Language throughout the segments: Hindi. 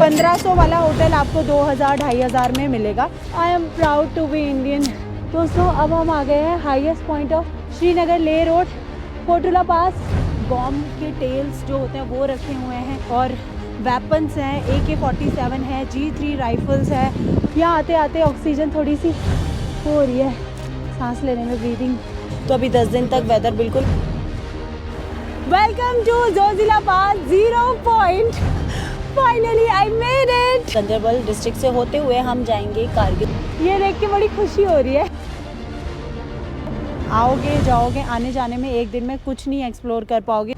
1500 वाला होटल आपको 2000-2500 में मिलेगा। I am proud to be Indian. दोस्तों अब हम आ गए हैं हाईएस्ट पॉइंट ऑफ श्रीनगर, ले रोड, फोटुला पास। बॉम्ब के टेल्स जो होते हैं वो रखे हुए हैं और वेपन्स हैं, AK-47 है, G3 राइफल्स है। यहाँ आते आते ऑक्सीजन थोड़ी सी हो रही है, सांस लेने में ब्रीदिंग। तो अभी 10 दिन तक वेदर बिल्कुल। Welcome to Zojila pass 0 point. Finally I made it. Ganderbal district से होते हुए हम जाएंगे कारगिल। ये देख के बड़ी खुशी हो रही है। आओगे जाओगे, आने जाने में एक दिन में कुछ नहीं एक्सप्लोर कर पाओगे।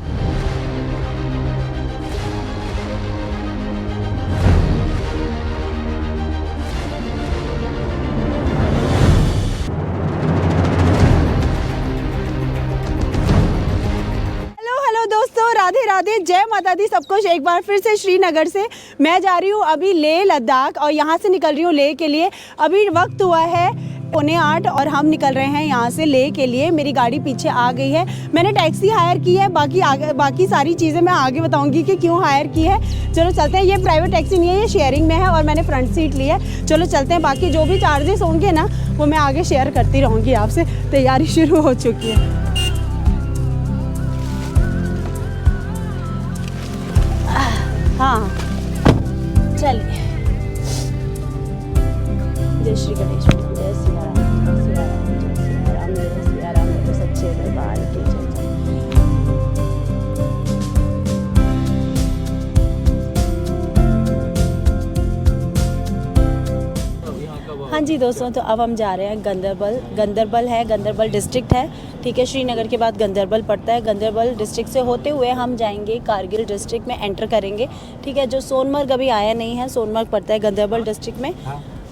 राधे राधे, जय माता दी सबको। एक बार फिर से श्रीनगर से मैं जा रही हूँ अभी लेह लद्दाख और यहाँ से निकल रही हूँ लेह के लिए। अभी वक्त हुआ है 7:45 और हम निकल रहे हैं यहाँ से लेह के लिए। मेरी गाड़ी पीछे आ गई है, मैंने टैक्सी हायर की है। बाकी सारी चीज़ें मैं आगे बताऊँगी कि क्यों हायर की है। चलो चलते हैं। ये प्राइवेट टैक्सी नहीं है, ये शेयरिंग में है और मैंने फ्रंट सीट ली है। चलो चलते हैं। बाकी जो भी चार्जेस होंगे ना वो मैं आगे शेयर करती रहूँगी आपसे। तैयारी शुरू हो चुकी है। हाँ चलिए। जय श्री गणेश, जय सिया राम, जय सिया राम, जय सिया राम, जय सिया राम, जय सच्चे दरबार की जय। हाँ जी दोस्तों, तो अब हम जा रहे हैं गांदरबल। गांदरबल है, गांदरबल डिस्ट्रिक्ट है, ठीक है। श्रीनगर के बाद गांदरबल पड़ता है। गांदरबल डिस्ट्रिक्ट से होते हुए हम जाएंगे कारगिल डिस्ट्रिक्ट में, एंटर करेंगे, ठीक है। जो सोनमर्ग अभी आया नहीं है, सोनमर्ग पड़ता है गांदरबल डिस्ट्रिक्ट में।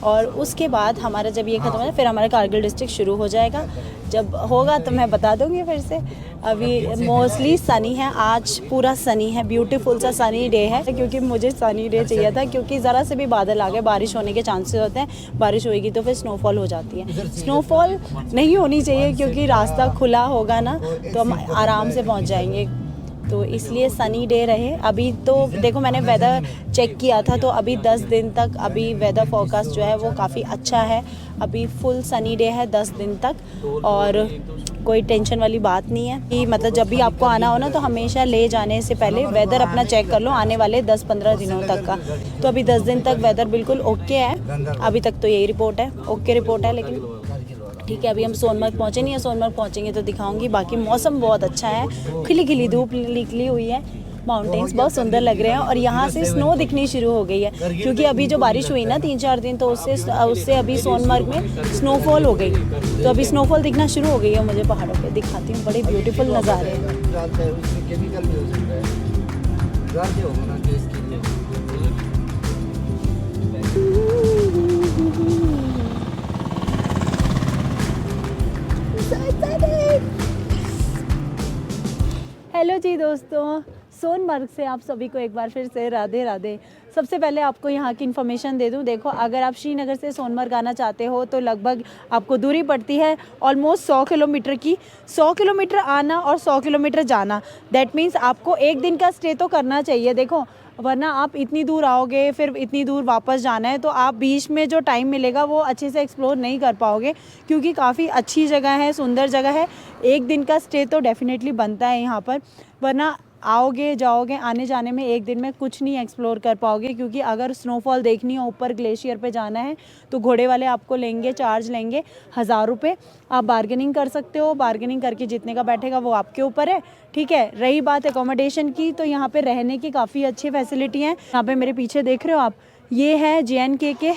और उसके बाद हमारा जब ये ख़त्म हो फिर हमारा कारगिल डिस्ट्रिक्ट शुरू हो जाएगा। जब होगा तो मैं बता दूंगी फिर से। अभी मोस्टली सनी है, आज पूरा सनी है, ब्यूटीफुल सा सनी डे है। क्योंकि मुझे सनी डे चाहिए था, क्योंकि ज़रा से भी बादल आ गए बारिश होने के चांसेस होते हैं। बारिश होएगी तो फिर स्नोफॉल हो जाती है। स्नोफॉल नहीं होनी चाहिए क्योंकि रास्ता खुला होगा ना तो हम आराम से पहुँच जाएंगे। तो इसलिए सनी डे रहे। अभी तो देखो मैंने वेदर चेक किया था तो अभी 10 दिन तक अभी वेदर फोरकास्ट जो है वो काफ़ी अच्छा है। अभी फुल सनी डे है 10 दिन तक और कोई टेंशन वाली बात नहीं है कि मतलब जब भी आपको आना हो ना तो हमेशा ले जाने से पहले वेदर अपना चेक कर लो आने वाले 10-15 दिनों तक का। तो अभी 10 दिन तक वेदर बिल्कुल ओके है। अभी तक तो यही रिपोर्ट है, ओके रिपोर्ट है। लेकिन ठीक है, अभी हम सोनमर्ग पहुँचे नहीं है, सोनमर्ग पहुँचेंगे तो दिखाऊंगी। बाकी मौसम बहुत अच्छा है, खिली खिली धूप निकली हुई है, माउंटेन्स बहुत सुंदर लग रहे हैं और यहाँ से स्नो दिखनी शुरू हो गई है। क्योंकि अभी जो बारिश हुई ना 3-4 दिन तो उससे अभी सोनमर्ग में स्नोफॉल हो गई। तो अभी स्नोफॉल दिखना शुरू हो गई है। मुझे पहाड़ों पे दिखाती हूँ, बड़े ब्यूटीफुल नज़ारे हैं। हेलो जी दोस्तों, सोनमर्ग से आप सभी को एक बार फिर से राधे राधे। सबसे पहले आपको यहाँ की इन्फॉर्मेशन दे दूँ। देखो, अगर आप श्रीनगर से सोनमर्ग आना चाहते हो तो लगभग आपको दूरी पड़ती है ऑलमोस्ट 100 किलोमीटर की। 100 किलोमीटर आना और 100 किलोमीटर जाना, दैट मीन्स आपको एक दिन का स्टे तो करना चाहिए। देखो, वरना आप इतनी दूर आओगे फिर इतनी दूर वापस जाना है तो आप बीच में जो टाइम मिलेगा वो अच्छे से एक्सप्लोर नहीं कर पाओगे। क्योंकि काफ़ी अच्छी जगह है, सुंदर जगह है। एक दिन का स्टे तो डेफिनेटली बनता है यहाँ पर, वरना आओगे जाओगे आने जाने में एक दिन में कुछ नहीं एक्सप्लोर कर पाओगे। क्योंकि अगर स्नोफॉल देखनी हो, ऊपर ग्लेशियर पे जाना है तो घोड़े वाले आपको लेंगे, चार्ज लेंगे 1000 रुपये। आप बार्गेनिंग कर सकते हो, बार्गेनिंग करके जितने का बैठेगा वो आपके ऊपर है, ठीक है। रही बात एकोमोडेशन की, तो यहाँ पे रहने की काफ़ी अच्छी फैसिलिटी हैं। यहाँ पे मेरे पीछे देख रहे हो आप, ये है JNK के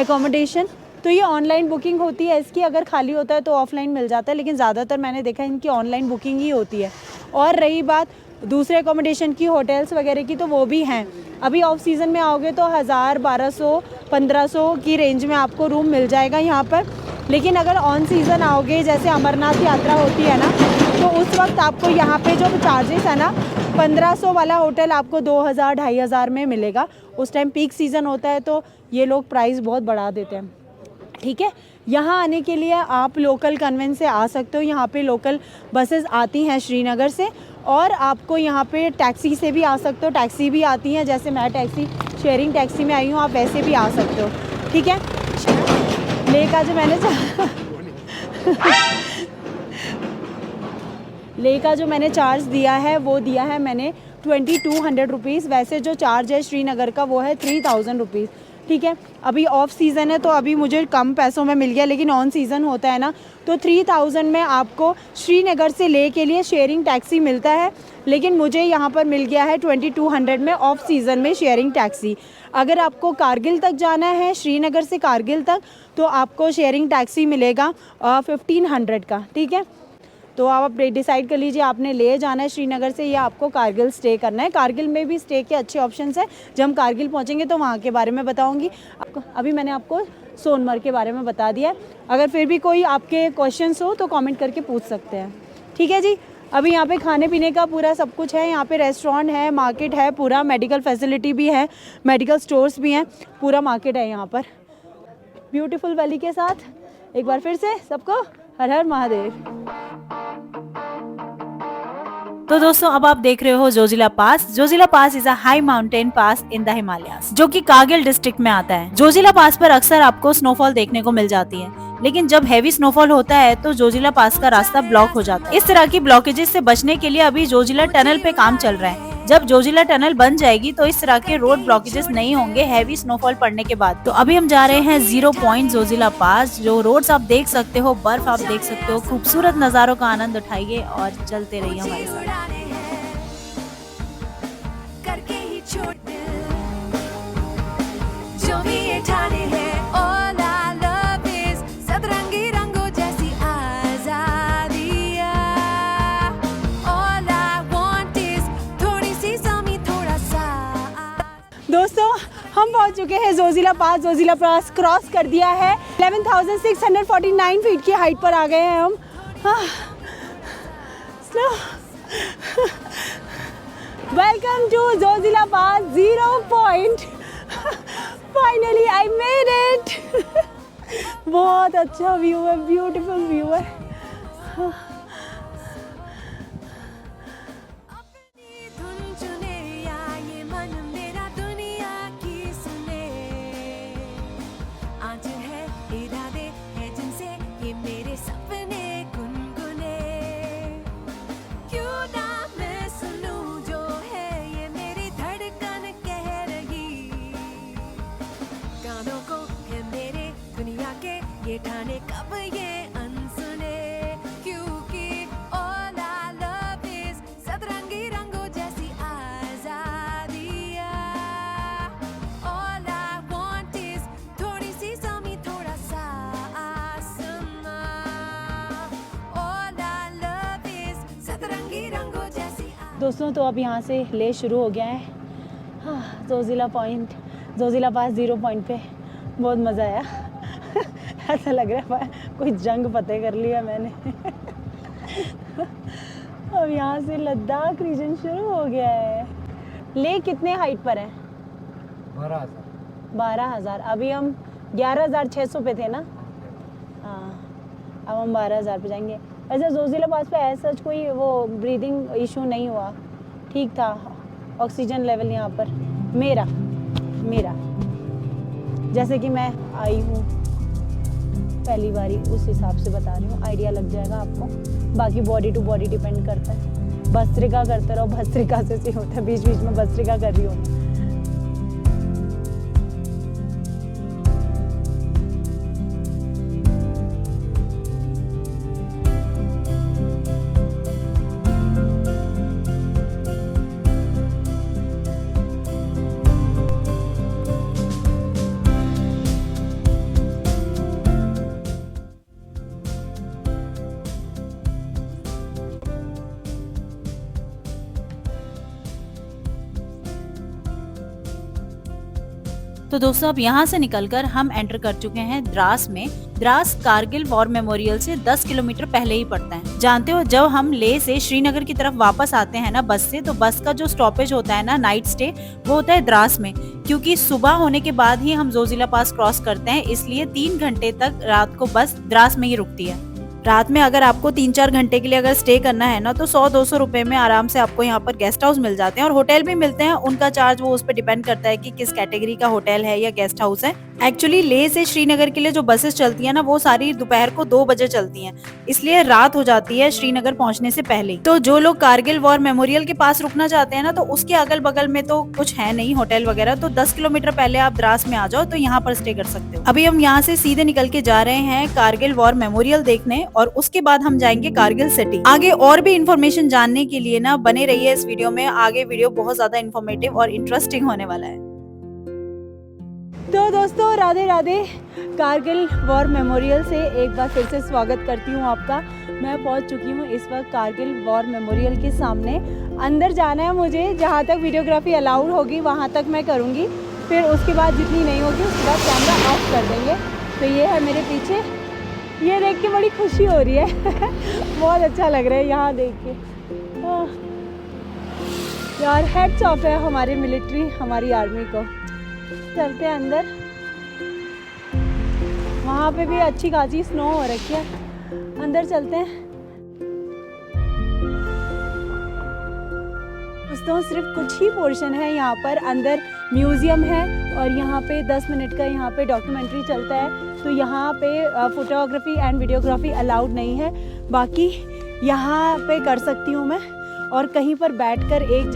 एकोमोडेशन। तो ये ऑनलाइन बुकिंग होती है इसकी, अगर खाली होता है तो ऑफलाइन मिल जाता है, लेकिन ज़्यादातर मैंने देखा इनकी ऑनलाइन बुकिंग ही होती है। और रही बात दूसरे एकोमोडेशन की, होटल्स वगैरह की, तो वो भी हैं। अभी ऑफ सीज़न में आओगे तो 1000, 1200, 1500 की रेंज में आपको रूम मिल जाएगा यहाँ पर। लेकिन अगर ऑन सीज़न आओगे, जैसे अमरनाथ यात्रा होती है ना, तो उस वक्त आपको यहाँ पे जो चार्जेस है ना, 1500 वाला होटल आपको 2000-2500 में मिलेगा। उस टाइम पीक सीज़न होता है तो ये लोग प्राइस बहुत बढ़ा देते हैं, ठीक है। यहाँ आने के लिए आप लोकल कन्वेंस से आ सकते हो। यहाँ पे लोकल बसेस आती हैं श्रीनगर से और आपको यहाँ पे टैक्सी से भी आ सकते हो, टैक्सी भी आती हैं, जैसे मैं टैक्सी शेयरिंग टैक्सी में आई हूँ, आप वैसे भी आ सकते हो, ठीक है। ले का जो मैंने ले का जो मैंने चार्ज दिया है वो दिया है मैंने 2200 रुपीज़। वैसे जो चार्ज है श्रीनगर का वो है 3000 रुपीज़, ठीक है। अभी ऑफ सीज़न है तो अभी मुझे कम पैसों में मिल गया, लेकिन ऑन सीज़न होता है ना तो 3000 में आपको श्रीनगर से ले के लिए शेयरिंग टैक्सी मिलता है, लेकिन मुझे यहाँ पर मिल गया है 2200 में ऑफ सीज़न में शेयरिंग टैक्सी। अगर आपको कारगिल तक जाना है, श्रीनगर से कारगिल तक, तो आपको शेयरिंग टैक्सी मिलेगा 1500 का, ठीक है। तो आप डिसाइड कर लीजिए आपने ले जाना है श्रीनगर से या आपको कारगिल स्टे करना है। कारगिल में भी स्टे के अच्छे ऑप्शंस हैं, जब हम कारगिल पहुंचेंगे तो वहाँ के बारे में बताऊंगी आपको। अभी मैंने आपको सोनमर्ग के बारे में बता दिया है, अगर फिर भी कोई आपके क्वेश्चंस हो तो कमेंट करके पूछ सकते हैं, ठीक है जी। अभी यहाँ पे खाने पीने का पूरा सब कुछ है, यहाँ पे रेस्टोरेंट है, मार्केट है, पूरा मेडिकल फैसिलिटी भी है, मेडिकल स्टोर्स भी हैं, पूरा मार्केट है यहाँ पर ब्यूटीफुल वैली के साथ। एक बार फिर से सबको हर हर महादेव। तो दोस्तों अब आप देख रहे हो Zojila pass. Zojila pass is a high mountain pass in the Himalayas, जो कि कारगिल डिस्ट्रिक्ट में आता है। जोजिला पास पर अक्सर आपको स्नोफॉल देखने को मिल जाती है, लेकिन जब हैवी स्नोफॉल होता है तो जोजिला पास का रास्ता ब्लॉक हो जाता है। इस तरह की ब्लॉकेजेस से बचने के लिए अभी जोजिला टनल पे काम चल रहा है। जब जोजिला टनल बन जाएगी तो इस तरह के रोड ब्लॉकेजेस नहीं होंगे हैवी स्नोफॉल पड़ने के बाद। तो अभी हम जा रहे हैं 0 पॉइंट जोजिला पास। जो रोड्स आप देख सकते हो, बर्फ आप देख सकते हो, खूबसूरत नजारों का आनंद उठाइए और चलते रहिए हमारे साथ। जो भी ये ठाने हैं, all I love is सतरंगी रंगों जैसी आजादियाँ। All I want is थोड़ी सी समी, थोड़ा सा। दोस्तों हम पहुंच चुके हैं जोजिला पास। जोजिला पास क्रॉस कर दिया है, 11,649 फीट की हाइट पर आ गए हैं हम। Welcome to Zojila pass 0 point. Finally I made it. बहुत अच्छा व्यू है, ब्यूटीफुल व्यू है। ठाने कब ये अनसुने, क्योंकि all I love is सतरंगी रंगों जैसी आजादियाँ। All I want is थोड़ी सी समी, थोड़ा सा आसमां। All I love is सतरंगी रंगों जैसी। दोस्तों तो अब यहाँ से ले शुरू हो गया है। हाँ, Zoji La point, Zoji La pass 0 point पे बहुत मज़ा आया। ऐसा लग रहा है कोई जंग फतेह कर लिया मैंने। अब यहाँ से लद्दाख रीजन शुरू हो गया है। ले कितने हाइट पर है? 12,000। अभी हम 11,600 पे थे ना। हाँ, अब हम 12,000 पे जाएंगे। ऐसे जोजिला पास पे ऐसा कोई वो ब्रीदिंग इशू नहीं हुआ, ठीक था ऑक्सीजन लेवल यहाँ पर। मेरा जैसे कि मैं आई हूँ पहली बारी, उस हिसाब से बता रही हूँ, आइडिया लग जाएगा आपको। बाकी बॉडी टू बॉडी डिपेंड करता है। भस्त्रिका करते रहो, भस्त्रिका से होता है, बीच बीच में भस्त्रिका कर रही हूँ। तो दोस्तों अब यहाँ से निकलकर हम एंटर कर चुके हैं द्रास में। द्रास कारगिल वॉर मेमोरियल से 10 किलोमीटर पहले ही पड़ता है। जानते हो जब हम लेह से श्रीनगर की तरफ वापस आते हैं ना बस से, तो बस का जो स्टॉपेज होता है ना नाइट स्टे, वो होता है द्रास में। क्योंकि सुबह होने के बाद ही हम जोजिला पास क्रॉस करते हैं, इसलिए 3 घंटे तक रात को बस द्रास में ही रुकती है। रात में अगर आपको 3-4 घंटे के लिए अगर स्टे करना है ना, तो 100-200 रुपए में आराम से आपको यहाँ पर गेस्ट हाउस मिल जाते हैं और होटल भी मिलते हैं। उनका चार्ज वो उस पर डिपेंड करता है कि किस कैटेगरी का होटल है या गेस्ट हाउस है। एक्चुअली लेह से श्रीनगर के लिए जो बसेस चलती है ना, वो सारी दोपहर को 2 बजे चलती हैं, इसलिए रात हो जाती है श्रीनगर पहुंचने से पहले। तो जो लोग कारगिल वॉर मेमोरियल के पास रुकना चाहते हैं ना, तो उसके अगल बगल में तो कुछ है नहीं होटल वगैरह, तो 10 किलोमीटर पहले आप द्रास में आ जाओ तो यहाँ पर स्टे कर सकते हो। अभी हम यहाँ से सीधे निकल के जा रहे हैं कारगिल वॉर मेमोरियल देखने, और उसके बाद हम जाएंगे कारगिल सिटी। आगे और भी इन्फॉर्मेशन जानने के लिए ना बने रहिए इस वीडियो में, आगे वीडियो बहुत ज्यादा इन्फॉर्मेटिव और इंटरेस्टिंग होने वाला है। तो दोस्तों राधे राधे, कारगिल वॉर मेमोरियल से एक बार फिर से स्वागत करती हूँ आपका। मैं पहुँच चुकी हूँ इस वक्त कारगिल वॉर मेमोरियल के सामने। अंदर जाना है मुझे, जहाँ तक वीडियोग्राफी अलाउड होगी वहाँ तक मैं करूँगी, फिर उसके बाद जितनी नहीं होगी उसके बाद कैमरा ऑफ कर देंगे। तो ये है मेरे पीछे, ये देख के बड़ी खुशी हो रही है बहुत अच्छा लग रहा है यहाँ देख के। यार हेड्स ऑफ है हमारी मिलिट्री, हमारी आर्मी को। चलते हैं अंदर, वहाँ पे भी अच्छी खासी स्नो हो रखी है। अंदर चलते हैं दोस्तों, सिर्फ कुछ ही पोर्शन है यहाँ पर। अंदर म्यूजियम है और यहाँ पे 10 मिनट का यहाँ पे डॉक्यूमेंट्री चलता है, तो यहाँ पे फोटोग्राफी एंड वीडियोग्राफी अलाउड नहीं है। बाकी यहाँ पे कर सकती हूँ मैं, और कहीं पर बैठकर एक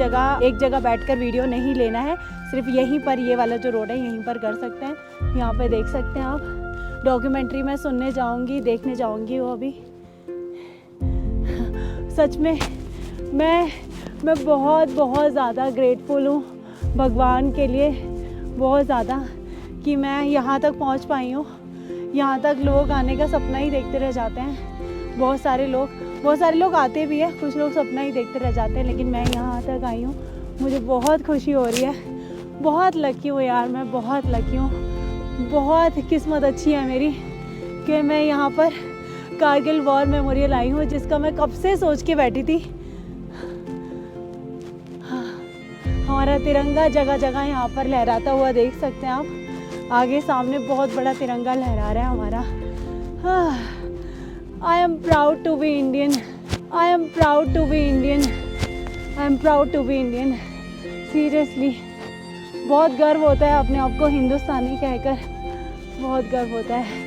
जगह बैठकर वीडियो नहीं लेना है, सिर्फ यहीं पर, ये वाला जो रोड है यहीं पर कर सकते हैं। यहाँ पे देख सकते हैं आप। डॉक्यूमेंट्री मैं सुनने जाऊँगी, देखने जाऊँगी वो अभी। सच में मैं बहुत ज़्यादा ग्रेटफुल हूँ भगवान के लिए, बहुत ज़्यादा, कि मैं यहाँ तक पहुँच पाई हूँ। यहाँ तक लोग आने का सपना ही देखते रह जाते हैं। बहुत सारे लोग आते भी हैं, कुछ लोग सपना ही देखते रह जाते हैं, लेकिन मैं यहाँ तक आई हूँ। मुझे बहुत खुशी हो रही है। बहुत लकी हूँ यार, मैं बहुत लकी हूँ। बहुत किस्मत अच्छी है मेरी कि मैं यहाँ पर कारगिल वॉर मेमोरियल आई हूँ, जिसका मैं कब से सोच के बैठी थी। हमारा तिरंगा जगह जगह यहाँ पर लहराता हुआ देख सकते हैं आप। आगे सामने बहुत बड़ा तिरंगा लहरा रहा है हमारा। I am proud to be Indian. I am proud to be Indian. I am proud to be Indian. Seriously, बहुत गर्व होता है अपने आप को हिंदुस्तानी कहकर, बहुत गर्व होता है।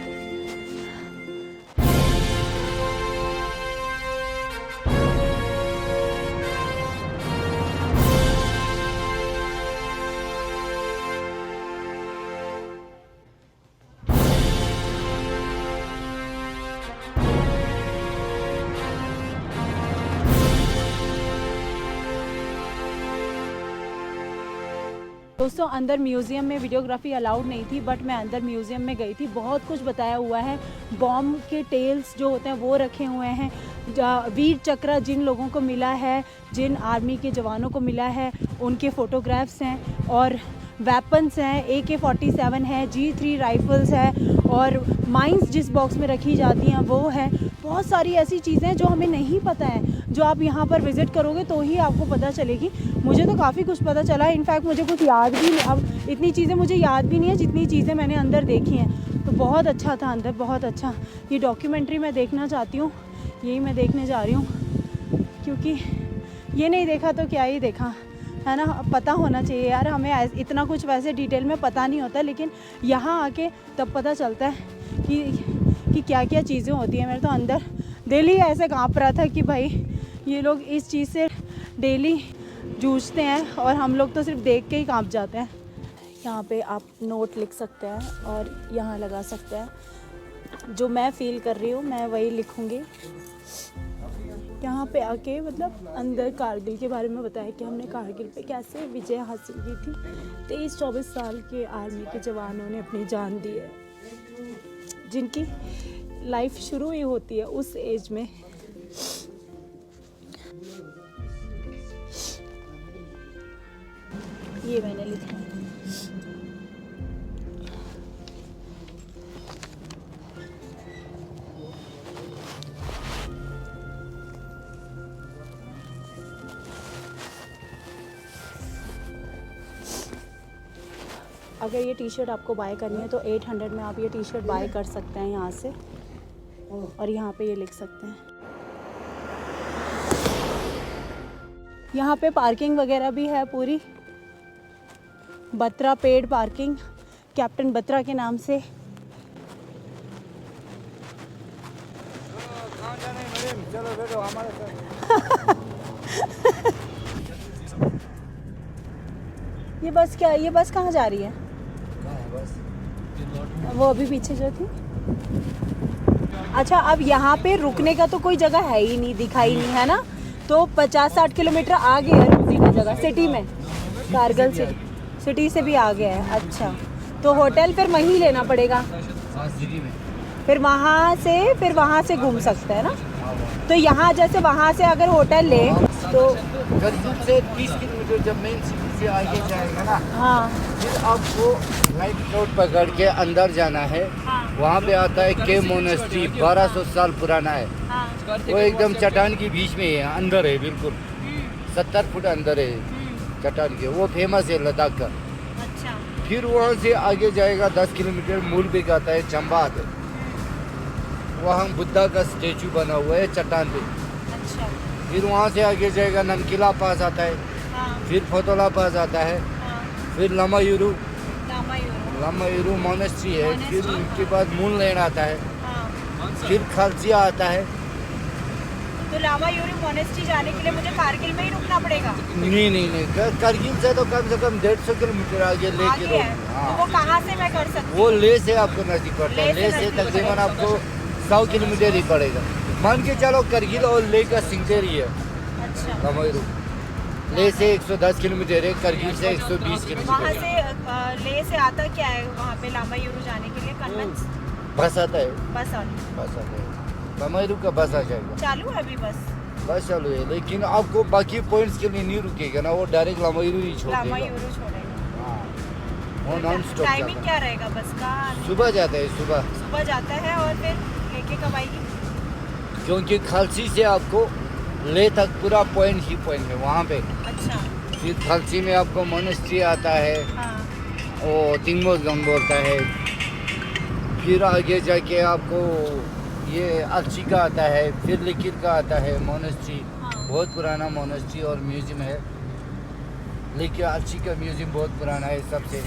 दोस्तों अंदर म्यूज़ियम में वीडियोग्राफी अलाउड नहीं थी, बट मैं अंदर म्यूज़ियम में गई थी। बहुत कुछ बताया हुआ है। बॉम्ब के टेल्स जो होते हैं वो रखे हुए हैं। वीर चक्र जिन लोगों को मिला है, जिन आर्मी के जवानों को मिला है, उनके फ़ोटोग्राफ्स हैं, और वेपन्स हैं। AK-47 है, G3 राइफल्स है, और माइंस जिस बॉक्स में रखी जाती हैं वो है। बहुत सारी ऐसी चीज़ें जो हमें नहीं पता है, जो आप यहाँ पर विज़िट करोगे तो ही आपको पता चलेगी। मुझे तो काफ़ी कुछ पता चला है। इनफैक्ट मुझे कुछ याद भी नहीं, अब इतनी चीज़ें मुझे याद भी नहीं है जितनी चीज़ें मैंने अंदर देखी हैं। तो बहुत अच्छा था अंदर, बहुत अच्छा। ये डॉक्यूमेंट्री मैं देखना चाहती हूँ, यही मैं देखने जा रही हूँ, क्योंकि ये नहीं देखा तो क्या ही देखा, है ना। पता होना चाहिए यार हमें, इतना कुछ वैसे डिटेल में पता नहीं होता, लेकिन यहाँ आके तब पता चलता है कि क्या क्या चीज़ें होती हैं। मेरे तो अंदर दिल ही ऐसे काँप रहा था कि भाई ये लोग इस चीज़ से डेली जूझते हैं और हम लोग तो सिर्फ देख के ही काँप जाते हैं। यहाँ पे आप नोट लिख सकते हैं और यहाँ लगा सकते हैं। जो मैं फ़ील कर रही हूँ मैं वही लिखूँगी। यहाँ पे आके मतलब अंदर कारगिल के बारे में बताया कि हमने कारगिल पे कैसे विजय हासिल की थी। 23-24 साल के आर्मी के जवानों ने अपनी जान दी है, जिनकी लाइफ शुरू ही होती है उस एज में। ये मैंने लिखा है। अगर ये टी शर्ट आपको बाय करनी है तो 800 में आप ये टी शर्ट बाय कर सकते हैं यहाँ से। और यहाँ पे ये लिख सकते हैं। यहाँ पे पार्किंग वगैरह भी है पूरी, बत्रा पेड़ पार्किंग, कैप्टन बत्रा के नाम से। चलो बैठो हमारे साथ। ये बस क्या है? ये बस कहाँ जा रही है? बस वो अभी पीछे जो थी। अच्छा, अब यहाँ पे रुकने का तो कोई जगह है ही नहीं, दिखाई नहीं है ना, तो 50-60 किलोमीटर आगे है रुकने का जगह सिटी में, कारगिल सिटी से भी आगे है। अच्छा, तो होटल फिर वहीं लेना पड़ेगा, सिटी में फिर वहाँ से घूम सकते हैं ना। तो यहाँ जैसे वहाँ से अगर होटल ले तो करगिल से 30 किलोमीटर जब मेन सिटी से आगे जाएगा ना, हाँ फिर आपको राइट रोड पकड़ के अंदर जाना है। हाँ वहाँ पे आता है के मोनेस्ट्री, 1200 साल पुराना है। हाँ वो एकदम चट्टान के बीच में है, अंदर है बिल्कुल, 70 फुट अंदर है चट्टान के। वो फेमस है लद्दाख का। अच्छा फिर वहाँ से आगे जाएगा 10 किलोमीटर, मूलबेग आता है, चंबात है। वहाँ बुद्धा का स्टेचू बना हुआ है चट्टान पे। अच्छा फिर वहाँ से आगे जाएगा नमकीला पास आता है, हाँ फिर फोतोला पास आता है, हाँ फिर लामायुरू लामायुरू मोनेस्ट्री है, फिर मोनेस्ट्री। उसके बाद मून लैंड आता है, हाँ। फिर खालसिया आता है। तो लामायुरू मोनेस्ट्री जाने के लिए मुझे कारगिल में ही रुकना पड़ेगा? नहीं, करगिल से तो कम से कम 150 किलोमीटर आगे लेके आगे रोड। है, हाँ, तो वो कहाँ से मैं कर सकती वो हूँ? ले से आपको नजदीक पड़ता है। ले से ले से नजदीक तकरीबन पड़ेगा। आपको 100 किलोमीटर ही पड़ेगा। मान के चलो करगिल और ले का सिंगेरी है अच्छा, लामायुरू। ले से 110 किलोमीटर है, करगिल से 120 वहाँ किलोमीटर से है। ले से आता क्या है वहाँ पे लामायुरू जाने के लिए? कन्वेंस बस आता है, बस वाली बस आता है, लामायुरू का बस आ जाएगा। चालू है अभी बस? बस चालू है, लेकिन आपको बाकी पॉइंट्स के लिए नहीं रुकेगा ना, वो डायरेक्ट लामायुरू ही छोड़ देगा। लामायुरू छोड़ेगा। हाँ, वो नॉन स्टॉप टाइमिंग जाता क्या रहेगा बस का? है। सुबह जाता है, सुबह, सुबह जाता है और फिर लेके कब आएगी? क्योंकि खालसी से आपको ले तक पूरा पॉइंट ही पॉइंट है वहाँ पे। अच्छा फिर खालसी में आपको मोनेस्ट्री आता है, हाँ वो तिंगमोजगंग बोलता है। फिर आगे जाके आपको ये अर्ची का आता है, फिर लिकिर का आता है मोनेस्ट्री। हाँ। बहुत पुराना मोनेस्ट्री और म्यूजियम है, लेकिन अर्ची का म्यूजियम बहुत पुराना है सबसे।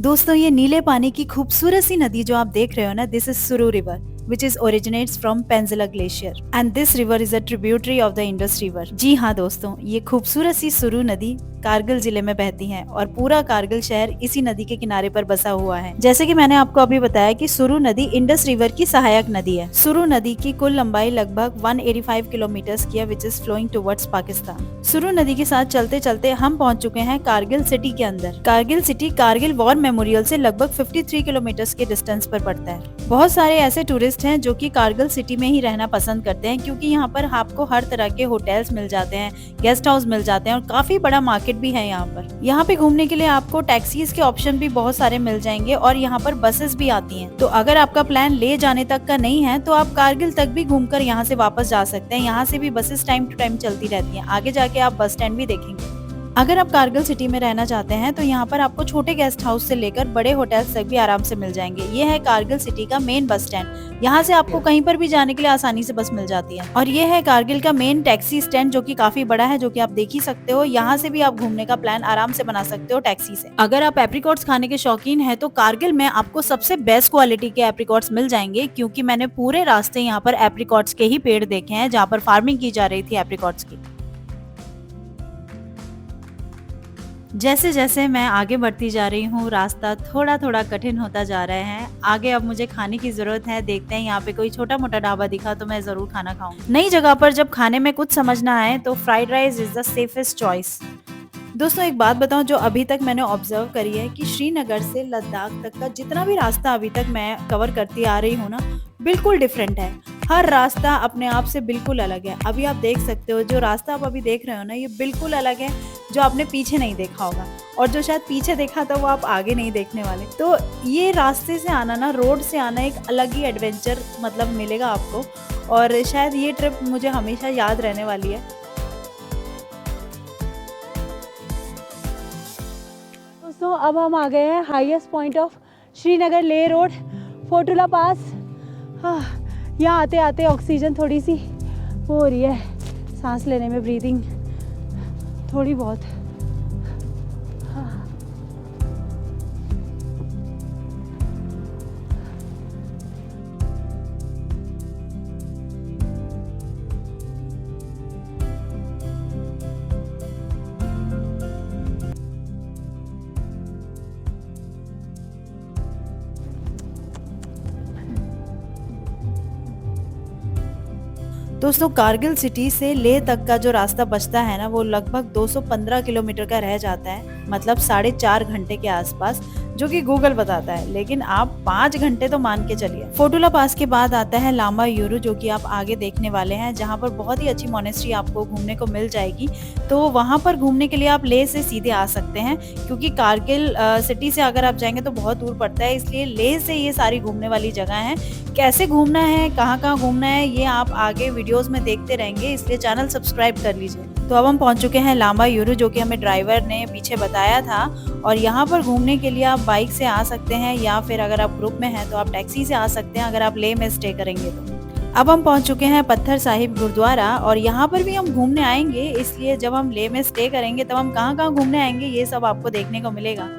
दोस्तों, ये नीले पानी की खूबसूरत सी नदी जो आप देख रहे हो ना, दिस इज सुरु river which is originates from Penzela Glacier and this river is a tributary of the Indus River। जी हाँ दोस्तों, ये खूबसूरत सी सुरु नदी कारगिल जिले में बहती है और पूरा कारगिल शहर इसी नदी के किनारे पर बसा हुआ है। जैसे कि मैंने आपको अभी बताया कि सुरु नदी इंडस रिवर की सहायक नदी है। सुरु नदी की कुल लंबाई लगभग 185 किलोमीटर की है which is flowing towards Pakistan. Suru नदी के साथ चलते चलते हम पहुंच चुके हैं कारगिल सिटी के अंदर। Kargil city Kargil war memorial से लगभग 53 किलोमीटर के डिस्टेंस पर पड़ता है। बहुत सारे ऐसे टूरिस्ट हैं जो कि कारगिल सिटी में ही रहना पसंद करते हैं क्योंकि यहाँ पर आपको हर तरह के होटल्स मिल जाते हैं, गेस्ट हाउस मिल जाते हैं और काफी बड़ा मार्केट भी है यहाँ पर। यहाँ पे घूमने के लिए आपको टैक्सीज के ऑप्शन भी बहुत सारे मिल जाएंगे और यहाँ पर बसेस भी आती हैं। तो अगर आपका प्लान ले जाने तक का नहीं है तो आप कारगिल तक भी घूमकर यहाँ से वापस जा सकते हैं। यहाँ से भी बसेस टाइम टू टाइम चलती रहती हैं। आगे जाके आप बस स्टैंड भी देखेंगे। अगर आप कारगिल सिटी में रहना चाहते हैं तो यहाँ पर आपको छोटे गेस्ट हाउस से लेकर बड़े होटल्स तक भी आराम से मिल जाएंगे। ये है कारगिल सिटी का मेन बस स्टैंड। यहाँ से आपको कहीं पर भी जाने के लिए आसानी से बस मिल जाती है। और ये है कारगिल का मेन टैक्सी स्टैंड जो कि काफी बड़ा है, जो कि आप देख ही सकते हो। यहाँ से भी आप घूमने का प्लान आराम से बना सकते हो टैक्सी से। अगर आप एप्रिकॉट्स खाने के शौकीन है तो कारगिल में आपको सबसे बेस्ट क्वालिटी के एप्रिकॉट्स मिल जाएंगे, क्योंकि मैंने पूरे रास्ते यहाँ पर एप्रिकॉट्स के ही पेड़ देखे हैं जहाँ पर फार्मिंग की जा रही थी एप्रिकॉट्स की। जैसे जैसे मैं आगे बढ़ती जा रही हूँ रास्ता थोड़ा थोड़ा कठिन होता जा रहा है। आगे अब मुझे खाने की जरूरत है। देखते हैं यहाँ पे कोई छोटा मोटा ढाबा दिखा तो मैं जरूर खाना खाऊंगी। नई जगह पर जब खाने में कुछ समझ ना आए तो fried rice is the safest choice. दोस्तों, एक बात बताऊं जो अभी तक मैंने ऑब्जर्व करी है कि श्रीनगर से लद्दाख तक का जितना भी रास्ता अभी तक मैं कवर करती आ रही हूँ ना, बिल्कुल डिफरेंट है। हर रास्ता अपने आप से बिल्कुल अलग है। अभी आप देख सकते हो जो रास्ता आप अभी देख रहे हो ना, ये बिल्कुल अलग है जो आपने पीछे नहीं देखा होगा, और जो शायद पीछे देखा था वो आप आगे नहीं देखने वाले। तो ये रास्ते से आना ना, रोड से आना एक अलग ही एडवेंचर मतलब मिलेगा आपको, और शायद ये ट्रिप मुझे हमेशा याद रहने वाली है। दोस्तों, अब हम आ गए हैं हाईएस्ट पॉइंट ऑफ श्रीनगर ले रोड, फोटुला पास। हाँ, यहाँ आते आते ऑक्सीजन थोड़ी सी वो हो रही है, सांस लेने में ब्रीदिंग थोड़ी बहुत। दोस्तों कारगिल सिटी से लेह तक का जो रास्ता बचता है ना, वो लगभग 215 किलोमीटर का रह जाता है, मतलब 4.5 घंटे के आसपास, जो कि गूगल बताता है, लेकिन आप 5 घंटे तो मान के चलिए। फोटुला पास के बाद आता है लामा यूरू, जो कि आप आगे देखने वाले हैं, जहाँ पर बहुत ही अच्छी मोनेस्ट्री आपको घूमने को मिल जाएगी। तो वहाँ पर घूमने के लिए आप लेह से सीधे आ सकते हैं, क्योंकि कारगिल सिटी से अगर आप जाएंगे तो बहुत दूर पड़ता है, इसलिए लेह से ये सारी घूमने वाली जगह है। कैसे घूमना है, कहाँ कहाँ घूमना है, ये आप आगे वीडियोस में देखते रहेंगे, इसलिए चैनल सब्सक्राइब कर लीजिए। तो अब हम पहुंच चुके हैं लामा यूरू, जो कि हमें ड्राइवर ने पीछे बताया था, और यहाँ पर घूमने के लिए आप बाइक से आ सकते हैं, या फिर अगर आप ग्रुप में हैं तो आप टैक्सी से आ सकते हैं, अगर आप लेह में स्टे करेंगे तो। अब हम पहुंच चुके हैं पत्थर साहिब गुरुद्वारा, और यहाँ पर भी हम घूमने आएंगे, इसलिए जब हम लेह में स्टे करेंगे तब हम कहाँ कहाँ घूमने आएंगे ये सब आपको देखने को मिलेगा।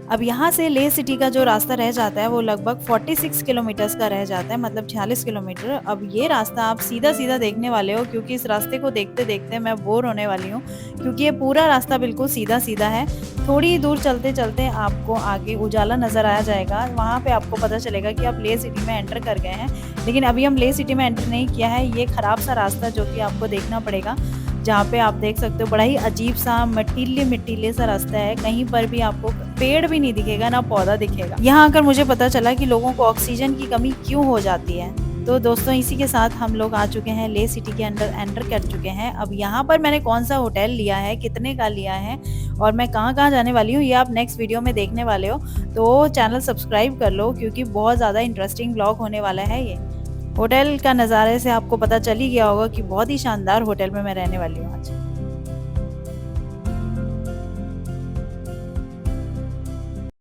अब यहाँ से लेह सिटी का जो रास्ता रह जाता है वो लगभग 46 किलोमीटर्स का रह जाता है, मतलब 46 किलोमीटर। अब ये रास्ता आप सीधा सीधा देखने वाले हो, क्योंकि इस रास्ते को देखते देखते मैं बोर होने वाली हूँ, क्योंकि ये पूरा रास्ता बिल्कुल सीधा सीधा है। थोड़ी दूर चलते चलते आपको आगे उजाला नजर आ जाएगा, वहाँ पे आपको पता चलेगा कि आप लेह सिटी में एंटर कर गए हैं। लेकिन अभी हम लेह सिटी में एंटर नहीं किया है, ये खराब सा रास्ता जो कि आपको देखना पड़ेगा, जहाँ पे आप देख सकते हो बड़ा ही अजीब सा मिट्टीले सा रास्ता है, कहीं पर भी आपको पेड़ भी नहीं दिखेगा, ना पौधा दिखेगा। यहाँ आकर मुझे पता चला कि लोगों को ऑक्सीजन की कमी क्यों हो जाती है। तो दोस्तों इसी के साथ हम लोग आ चुके हैं लेह सिटी के अंदर, एंटर कर चुके हैं। अब यहाँ पर मैंने कौन सा होटल लिया है, कितने का लिया है, और मैं कहाँ कहाँ जाने वाली हूँ, ये आप नेक्स्ट वीडियो में देखने वाले हो, तो चैनल सब्सक्राइब कर लो, क्योंकि बहुत ज़्यादा इंटरेस्टिंग ब्लॉग होने वाला है ये। होटल का नज़ारे से आपको पता चल ही गया होगा कि बहुत ही शानदार होटल में मैं रहने वाली हूँ आज।